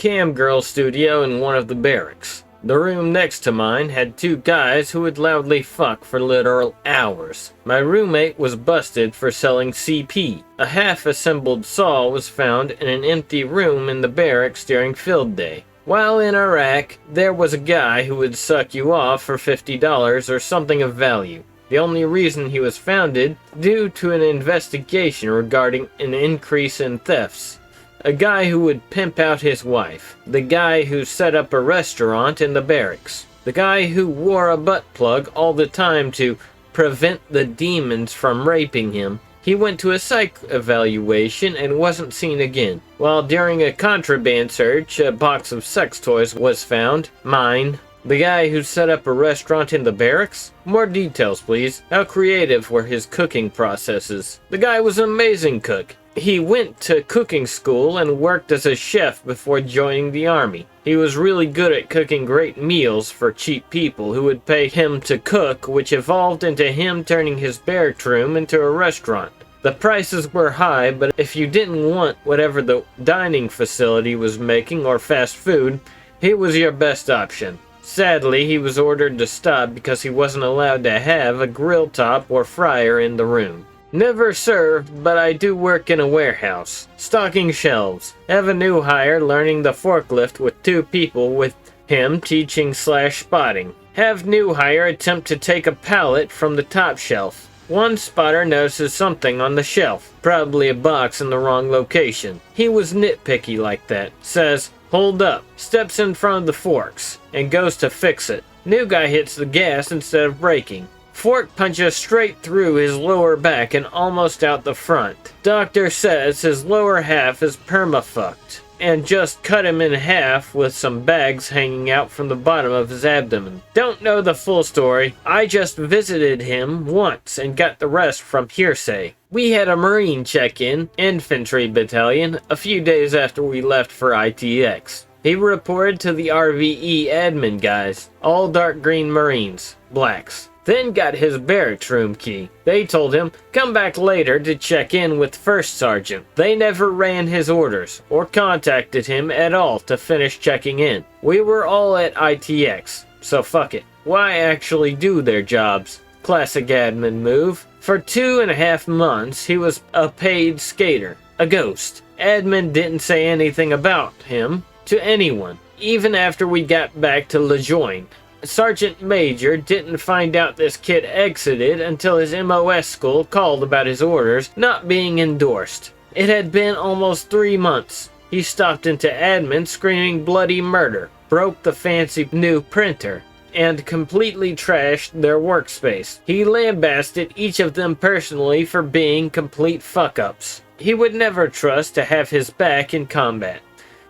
cam girl studio in one of the barracks. The room next to mine had two guys who would loudly fuck for literal hours. My roommate was busted for selling CP. A half-assembled saw was found in an empty room in the barracks during field day. While in Iraq, there was a guy who would suck you off for $50 or something of value. The only reason he was founded due to an investigation regarding an increase in thefts. A guy who would pimp out his wife. The guy who set up a restaurant in the barracks. The guy who wore a butt plug all the time to prevent the demons from raping him. He went to a psych evaluation and wasn't seen again. While during a contraband search, a box of sex toys was found. Mine. The guy who set up a restaurant in the barracks? More details, please. How creative were his cooking processes? The guy was an amazing cook. He went to cooking school and worked as a chef before joining the army. He was really good at cooking great meals for cheap people who would pay him to cook, which evolved into him turning his barrack room into a restaurant. The prices were high, but if you didn't want whatever the dining facility was making or fast food, he was your best option. Sadly, he was ordered to stop because he wasn't allowed to have a grill top or fryer in the room. Never served, but I do work in a warehouse. Stocking shelves. Have a new hire learning the forklift with two people with him teaching/spotting. Have new hire attempt to take a pallet from the top shelf. One spotter notices something on the shelf, probably a box in the wrong location. He was nitpicky like that. Says, "Hold up," steps in front of the forks, and goes to fix it. New guy hits the gas instead of braking. Fork punches straight through his lower back and almost out the front. Doctor says his lower half is perma-fucked, and just cut him in half with some bags hanging out from the bottom of his abdomen. Don't know the full story. I just visited him once and got the rest from hearsay. We had a Marine check-in, infantry battalion, a few days after we left for ITX. He reported to the RVE admin guys, all dark green Marines, blacks. Then got his barracks room key. They told him, come back later to check in with First Sergeant. They never ran his orders, or contacted him at all to finish checking in. We were all at ITX, so fuck it. Why actually do their jobs? Classic admin move. For 2.5 months, he was a paid skater, a ghost. Admin didn't say anything about him to anyone, even after we got back to Lejeune. Sergeant Major didn't find out this kid exited until his MOS school called about his orders not being endorsed. It had been almost 3 months. He stopped into admin screaming bloody murder, broke the fancy new printer, and completely trashed their workspace. He lambasted each of them personally for being complete fuck-ups. He would never trust to have his back in combat.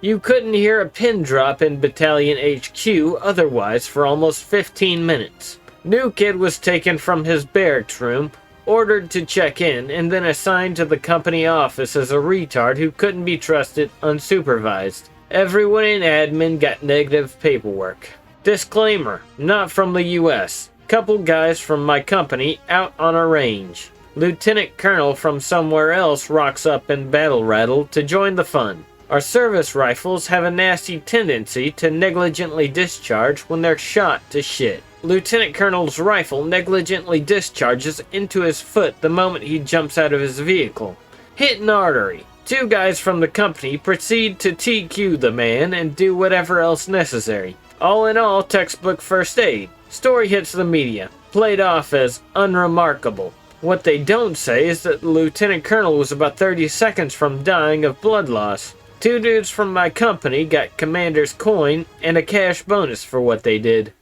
You couldn't hear a pin drop in Battalion HQ otherwise for almost 15 minutes. New kid was taken from his barracks room, ordered to check in, and then assigned to the company office as a retard who couldn't be trusted unsupervised. Everyone in admin got negative paperwork. Disclaimer, not from the US. Couple guys from my company out on a range. Lieutenant Colonel from somewhere else rocks up in battle rattle to join the fun. Our service rifles have a nasty tendency to negligently discharge when they're shot to shit. Lieutenant Colonel's rifle negligently discharges into his foot the moment he jumps out of his vehicle. Hit an artery. Two guys from the company proceed to TQ the man and do whatever else necessary. All in all, textbook first aid. Story hits the media, played off as unremarkable. What they don't say is that the Lieutenant Colonel was about 30 seconds from dying of blood loss. Two dudes from my company got commander's coin and a cash bonus for what they did.